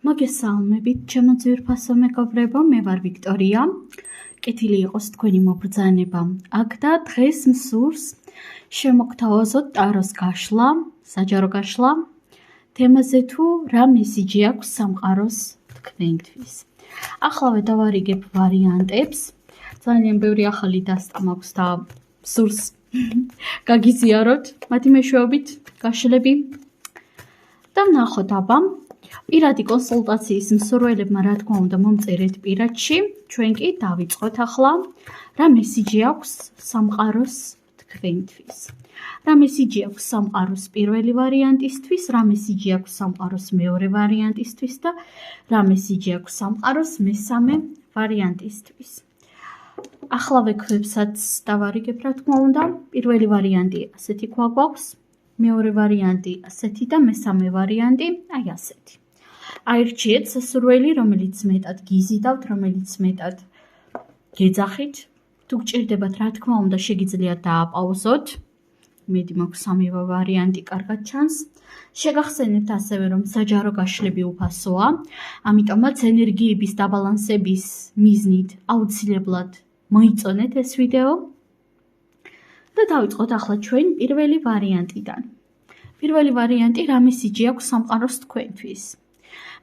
მოგესალმებით, ჩემო ძვირფასო მეგობრებო, მე ვარ ვიქტორია. კეთილი იყოს თქვენი მობრძანება. აქ და დღეს მსურს შემოგთავაზოთ ტაროს გაშლა, საჯარო გაშლა, თემაზე თუ რა მესიჯი აქვს სამყაროს თქვენთვის. Ახლავე დავარიგებ ვარიანტებს. ძალიან ბევრი ახალი დასტა მაქვს და მსურს გაგიზიაროთ მათი მეშვეობით გაშლები და ვნახოთ აბა. Პირადი კონსულტაციის მსურველებმა რა თქმა უნდა მომწერეთ პირადში, ჩვენ კი დავიწყოთ ახლა რა მესიჯი აქვს სამყაროს თქვენთვის. რა მესიჯი აქვს სამყაროს პირველი ვარიანტისთვის, რა მესიჯი აქვს სამყაროს მეორე ვარიანტისთვის და რა მესიჯი აქვს სამყაროს მესამე ვარიანტისთვის. ახლავე ქვებსაც დავარიგებ რა თქმა უნდა, პირველი ვარიანტი ასეთი გვაქვს, მეორე ვარიანტი ასეთი და მესამე ვარიანტი აი ასეთი. აირჩიეთ სასურველი, რომელიც მეტად გიზიდავთ, რომელიც მეტად გეძახით. თუ გჭირდებათ, რა თქმა უნდა, შეგიძლიათ დააპაუზოთ. მედი მაქვს სამივე ვარიანტი კარგად ჩანს. შეგახსენებთ ასევე, რომ საჯარო გაშლები უფასოა, ამიტომაც ენერგიების დაბალანსების მიზნით აუცილებლად მოიწონეთ ეს ვიდეო. და დავიწყოთ ახლა ჩვენ პირველი ვარიანტიდან. პირველი ვარიანტი რა მესიჯი აქვს სამყაროს თქვენთვის.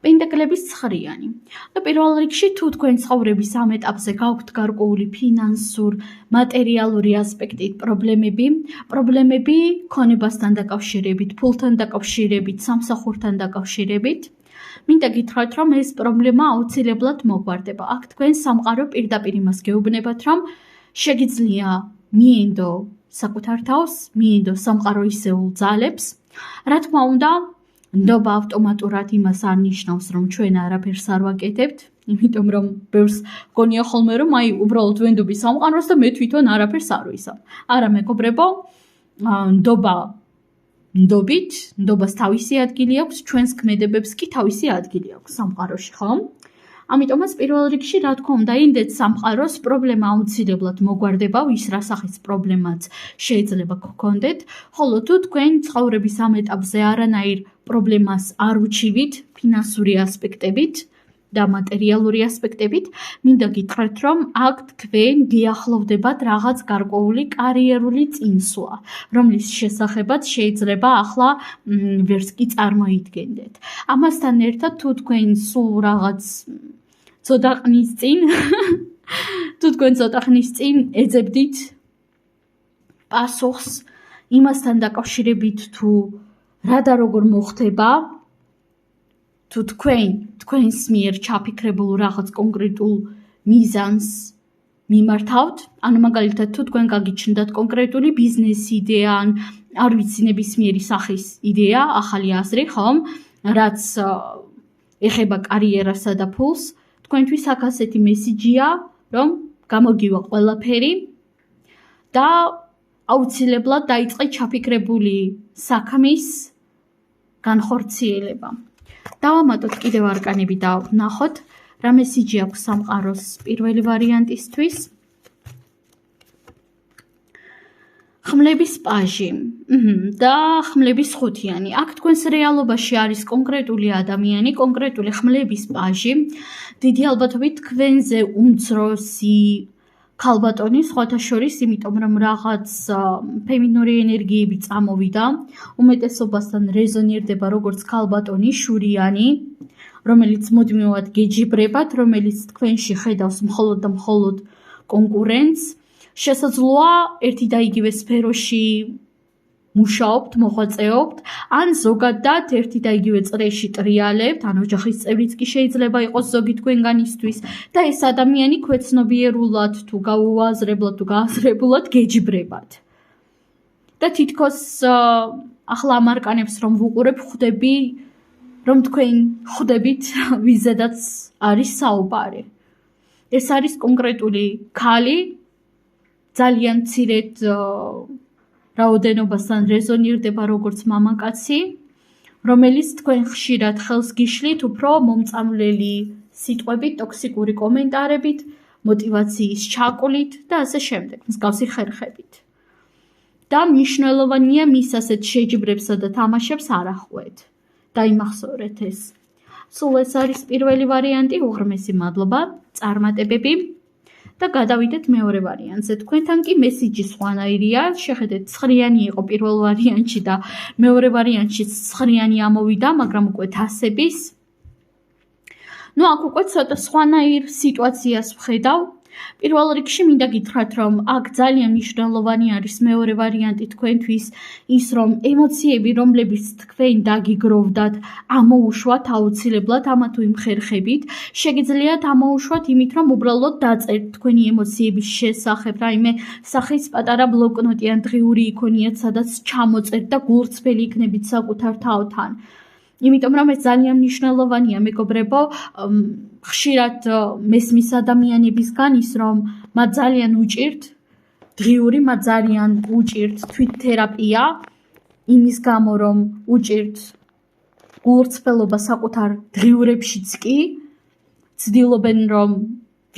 პენტაკლების 9-იანი. და პირველ რიგში თუ თქვენ ცხოვრების ამ ეტაპზე გაქვთ გარკვეული ფინანსურ, მატერიალური ასპექტით პრობლემები ქონებასთან დაკავშირებით, ფულთან დაკავშირებით, სამსახურთან დაკავშირებით, მინდა გითხრათ, რომ ეს პრობლემა აუცილებლად მოგვარდება. აქ თქვენ სამყარო პირდაპირ იმას გეუბნებათ, რომ შეგიძლია მიენდო საკუთარ თავს, მიენდო სამყარო ისეულ ძალებს. რა თქმა უნდა, ნდობა ავტომატურად იმას არ ნიშნავს, რომ ჩვენ არაფერს არ ვაკეთებთ, იმიტომ რომ ბევრს გონია ხოლმე, რომ აი უბრალოდ ვენდობი სამყაროს და მე თვითონ არაფერს არ ვისავ. არა მეგობრებო, ნდობა ნდობით, ნდობას თავისი ადგილი აქვს, ჩვენს ქმედებებს კი თავისი ადგილი აქვს სამყაროში, ხო? ამიტომაც პირველ რიგში რა თქმა უნდა ინდეთ სამყაროს პრობლემა აუცილებლად მოგვარდება, ვის რა სახის პრობლემაც შეიძლება გქონდეთ, ხოლო თუ თქვენ ცხოვრების ამ ეტაპზე არანაირ პრობლემას არ უჩივით ფინანსური ასპექტებით და მატერიალური ასპექტებით, მინდა გითხრათ, რომ აქ თქვენ გიახლოვდებათ რაღაც გარკვეული კარიერული წინსვლა, რომლის შესახებაც შეიძლება ახლა ვერც კი წარმოიდგენდეთ. ამასთან ერთად თუ თქვენ სულ რაღაც ცოტა ხნის წინ ეძებდით პასუხს იმასთან დაკავშირებით თუ რა და როგორ მოხდება, თუ თქვენს მიერ ჩაფიქრებულ რაღაც კონკრეტულ მიზანს მიმართავთ, ანუ მაგალითად თუ თქვენ გაგიჩნდათ კონკრეტული ბიზნეს იდეა, არ ვიცი ნებისმიერი სახის იდეა, ახალი აზრი, ხომ, რაც ეხება კარიერასა და ფულს, თქვენთვის აქ ასეთი მესიჯია, რომ გამოგივა ყველაფერი და აუცილებლად დაიწყეთ ჩაფიქრებული საქმის განხორციელება. დავამატოთ კიდევ არკანები და ვნახოთ, რა მესიჯი აქვს სამყაროს პირველი ვარიანტისთვის. ხმლების პაჟი და ხმლების 5-იანი. აქ თქვენს რეალობაში არის კონკრეტული ადამიანი, კონკრეტული ხმლების პაჟი. დიდი ალბათობით თქვენზე უმცროსი ქალბატონი, სხვათა შორის, იმიტომ რომ რაღაც ფემინური ენერგიები წამოვიდა, უმეტესობასთან რეზონირდება როგორც ქალბატონი, შურიანი, რომელიც მუდმივად გეჯიბრებათ, რომელიც თქვენში ხედავს მხოლოდ და მხოლოდ კონკურენტს. შესაძლოა ერთი და იგივე სფეროში მუშაობთ, მოღვაწეობთ, ან ზოგადად ერთი და იგივე წრეში ტრიალებთ, ან ოჯახის წევრიც კი შეიძლება იყოს ზოგი თქვენგანისთვის და ეს ადამიანი ქვეცნობიერულად თუ გაუაზრებლად თუ გააზრებულად გეჯიბრებათ. და თითქოს ახლა ამ არკანებს რომ ვუყურებ, ხვდები, რომ თქვენ ხვდებით ვიზედაც არის საუბარი. ეს არის კონკრეტული ქალი, ძალიან მცირედ რაოდენობასთან რეზონირდება როგორც მამაკაცი, რომელიც თქვენ ხშირად ხელს გიშლით უფრო მომწამლელი სიტყვებით, ტოქსიკური კომენტარებით, მოტივაციის ჩაკვლით და ასე შემდეგ, მსგავსი ხერხებით. და მნიშვნელოვანია მის ასეთ შეჯიბრებსა და თამაშებს არ ახყვეთ. დაიმახსოვრეთ ეს. სულ ეს არის პირველი ვარიანტი, უღრმესი მადლობა, წარმატებები და გადავიდეთ მეორე ვარიანტზე. თქვენთან კი მესიჯი სხვანაირია, შეხედეთ, ცხრიანი იყო პირველ ვარიანტში და მეორე ვარიანტში ცხრიანი ამოვიდა, მაგრამ უკვე თასების. ნუ აქ უკვე ცოტა სხვანაირ სიტუაციას ვხედავ. პირველ რიგში მინდა გითხრათ, რომ აქ ძალიან მნიშვნელოვანი არის მეორე ვარიანტი თქვენთვის ის, რომ ემოციები, რომლებიც თქვენ დაგიგროვდათ, ამოუშვათ აუცილებლად ამა თუ იმ ხერხებით. შეგიძლიათ ამოუშვათ იმით, რომ უბრალოდ დაწერთ თქვენი ემოციების შესახებ, რაიმე სახის პატარა ბლოკნოტი ან დღიური იქონიათ, სადაც ჩამოწერთ და გულწრფელი იქნებით საკუთარ თავთან. იმიტომ რომ ეს ძალიან მნიშვნელოვანია, მეგობრებო, ხშირად მესმის ადამიანებისგან ის, რომ მათ ძალიან უჭირთ დღიური, მათ ძალიან უჭირთ თვითთერაპია, იმის გამო, რომ უჭირთ გულწრფელობა საკუთარ დღიურებშიც კი, ცდილობენ, რომ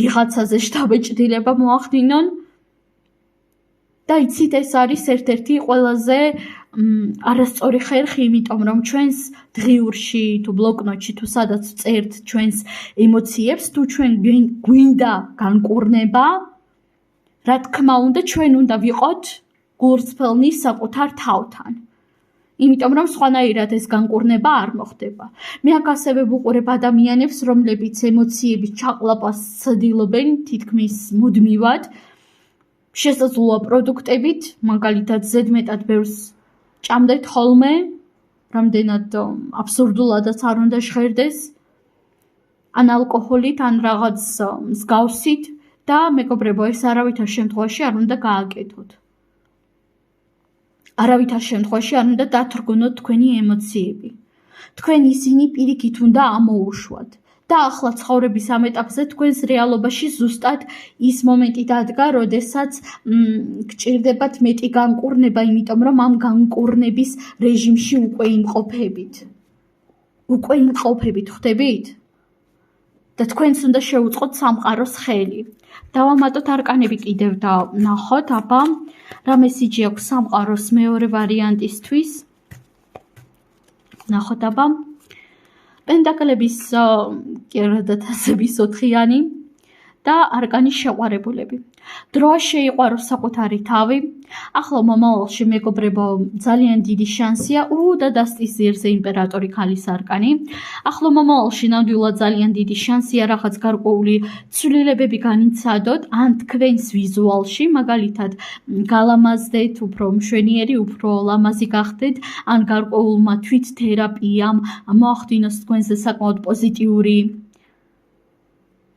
ვიღაცაზე შთაბეჭდილება მოახდინონ და იცით, ეს არის ერთ-ერთი ყველაზე არასწორი ხერხი, იმიტომ რომ ჩვენს დღიურში თუ ბლოკნოტში თუ სადაც წერთ ჩვენს ემოციებს, თუ ჩვენ გვინდა განკურნება, რა თქმა უნდა, ჩვენ უნდა ვიყოთ გულწრფელნი საკუთარ თავთან. იმიტომ რომ სხვანაირად ეს განკურნება არ მოხდება. მე აქ ასევე ვუყურებ ადამიანებს, რომლებიც ემოციების ჩაყლაპას ცდილობენ თითქმის მუდმივად, შესაძლოა პროდუქტებით, მაგალითად ზედმეტად ბევრს ჭამდეთ ხოლმე, რამდენად აბსურდულადაც არ უნდა ჟღერდეს, ან ალკოჰოლით, ან რაღაც მსგავსით და მეგობრებო, ეს არავითარ შემთხვევაში არ უნდა გააკეთოთ. არავითარ შემთხვევაში არ უნდა დათრგუნოთ თქვენი ემოციები. თქვენ ისინი პირიქით უნდა ამოუშვათ. და ახლა ცხოვრების ამ ეტაპზე თქვენს რეალობაში ზუსტად ის მომენტი დადგა, როდესაც გჭირდებათ მეტი განკურნება, იმიტომ რომ ამ განკურნების რეჟიმში უკვე იმყოფებით. უკვე იმყოფებით, ხვდებით? და თქვენს უნდა შეუწყოთ სამყაროს ხელი. დავამატოთ არკანები კიდევ და ნახოთ, აბა, რა მესიჯი აქვს სამყაროს მეორე ვარიანტისთვის. ნახოთ, აბა. პენტაკლების კერადათასების 4-იანი და არკანის შეყვარებულები. დროა შეიყვაროს საკუთარი თავი. ახლა მომავალში, მეგობრებო, ძალიან დიდი შანსია და დასტის ზირზე იმპერატორი ქალის არკანი. ახლა მომავალში ნამდვილად ძალიან დიდი შანსია რაღაც გარკვეული ცვლილებები განიცადოთ, ან თქვენს ვიზუალში, მაგალითად, გალამაზდეთ, უფრო მშვენიერი, უფრო ლამაზი გახდეთ, ან გარკვეულმა თვითთერაპიამ მოახდინოს თქვენზე საკმაოდ პოზიტიური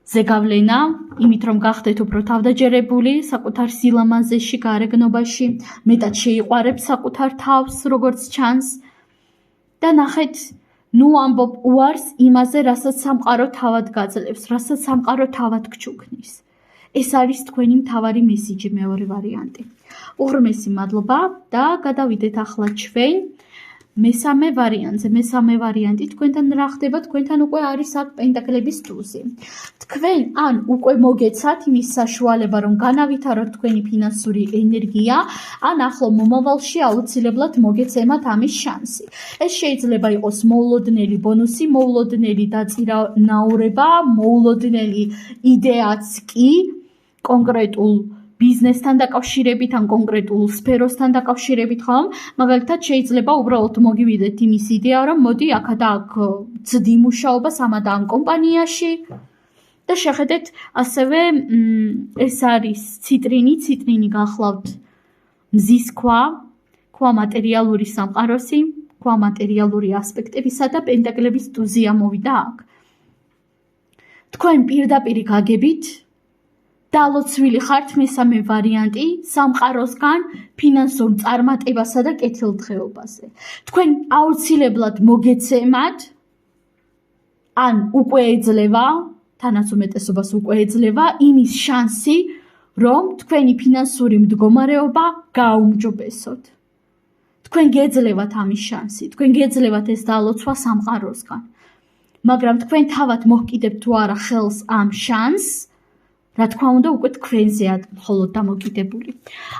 ზეგავლენა, იმით რომ გახდეთ უფრო თავდაჯერებული საკუთარ სილამაზეში, გარეგნობაში, მეტად შეიყვარებთ საკუთარ თავს, როგორც ჩანს და ნახეთ, ნუ ამბობ უარს იმაზე, რასაც სამყარო თავად გაძლევს, რასაც სამყარო თავად გჩუქნის. ეს არის თქვენი მთავარი მესიჯი, მეორე ვარიანტი. უღრმესი მადლობა და გადავიდეთ ახლა ჩვენ მესამე ვარიანტზე. მესამე ვარიანტი თქვენთან რა ხდება? თქვენთან უკვე არის აქ პენტაკლების ტუზი. თქვენ ან უკვე მოგეცათ იმის საშუალება, რომ განავითაროთ თქვენი ფინანსური ენერგია, ან ახლო მომავალში აუცილებლად მოგეცემათ ამის შანსი. ეს შეიძლება იყოს მოულოდნელი ბონუსი, მოულოდნელი დაწინაურება, მოულოდნელი იდეაც კი კონკრეტულ ბიზნესთან დაკავშირებით, ან კონკრეტულ სფეროსთან დაკავშირებით, ხომ? მაგალითად, შეიძლება უბრალოდ მოგივიდეთ იმის იდეა, რომ მოდი აქ და აქ ცდი მუშაობა სამა და ამ კომპანიაში და შეხედეთ, ასევე ეს არის ციტრინი გახლავთ მზის ქვა მატერიალური სამყაროსი, ქვა მატერიალური ასპექტებისა და პენტაკლების ტუზი ამოვიდა აქ. თქვენ პირდაპირ გაგებით დალოცვილი ხართ მესამე ვარიანტი სამყაროსგან ფინანსურ წარმატებასა და კეთილდღეობაზე. თქვენ აუცილებლად მოგეცემათ, ან უკვე ეძლევა, თანაც უმეტესობას უკვე ეძლევა იმის შანსი, რომ თქვენი ფინანსური მდგომარეობა გააუმჯობესოთ. თქვენ გეძლევათ ამის შანსი, თქვენ გეძლევათ ეს დალოცვა სამყაროსგან. მაგრამ თქვენ თავად მოჰკიდებთ თუ არა ხელს ამ შანსს, რა თქმა უნდა, უკვე თქვენზეა მხოლოდ დამოკიდებული.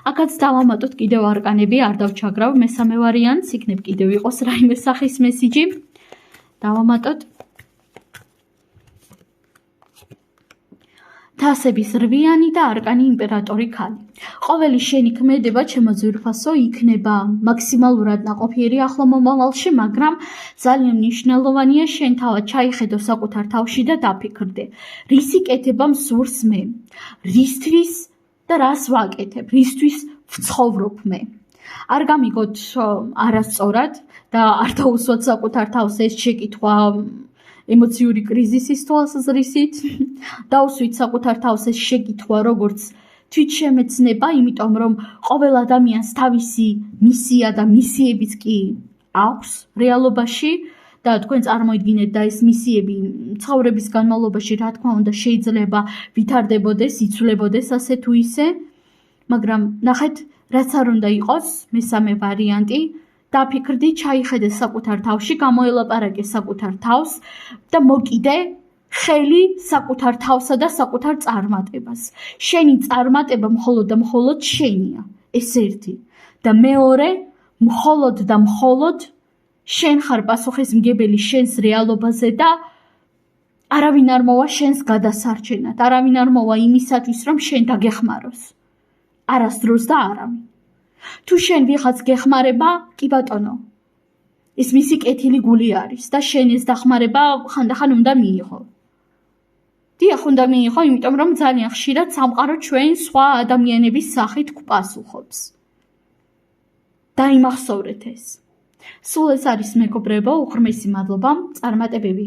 აქაც დავამატოთ კიდევ არკანები, არ დავჩაგრავ მესამე ვარიანტს, იქნებ კიდევ იყოს რაიმე სახის მესიჯი. დავამატოთ თასების რვიანი და არკანი იმპერატორი ქალი. ყოველი შენი ქმედება, ჩემო ძვირფასო, იქნება მაქსიმალურად ნაყოფიერი ახლო მომავალში, მაგრამ ძალიან მნიშვნელოვანია შენ თავად ჩაიხედო საკუთარ თავში და დაფიქრდე, რისი კეთება მსურს მე, რისთვის და რას ვაკეთებ, რისთვის ვცხოვრობ მე. არ გამიგოთ არასწორად და არ დაუსვათ საკუთარ თავს ეს შეკითხვა ემოციური კრიზისის თვალსაზრისით, დაუსვით საკუთარ თავს ეს შეკითხვა როგორც თვითშემეცნება, იმიტომ რომ ყოველ ადამიანს თავისი მისია და მისიებიც კი აქვს რეალობაში და თქვენ წარმოიდგინეთ და ეს მისიები ცხოვრების განმავლობაში რა თქმა უნდა შეიძლება ვითარდებოდეს, იცვლებოდეს ასე თუ ისე, მაგრამ ნახეთ, რაც არ უნდა იყოს, მესამე ვარიანტი, დაფიქრდი, ჩაიხედე საკუთარ თავში, გამოელაპარაკე საკუთარ თავს და მოკიდე ხელი საკუთარ თავსა და საკუთარ წარმატებას. შენი წარმატება მხოლოდ და მხოლოდ შენია, ეს ერთი. და მეორე, მხოლოდ და მხოლოდ შენ ხარ პასუხისმგებელი შენს რეალობაზე და არავინ არ მოვა შენს გადასარჩენად, არავინ არ მოვა იმისათვის, რომ შენ დაგეხმაროს. არასდროს და არავინ. თუ შენ ვიღაც გეხმარება, კი ბატონო, ეს მისი კეთილი გული არის და შენ ეს დახმარება ხანდახან უნდა მიიღო. დიახ, უნდა მიიღო, იმიტომ რომ ძალიან ხშირად სამყარო ჩვენ სხვა ადამიანების სახით გვპასუხობს. დაიმახსოვრეთ ეს. სულ ეს არის მეგობრებო, უღრმესი მადლობა, წარმატებები.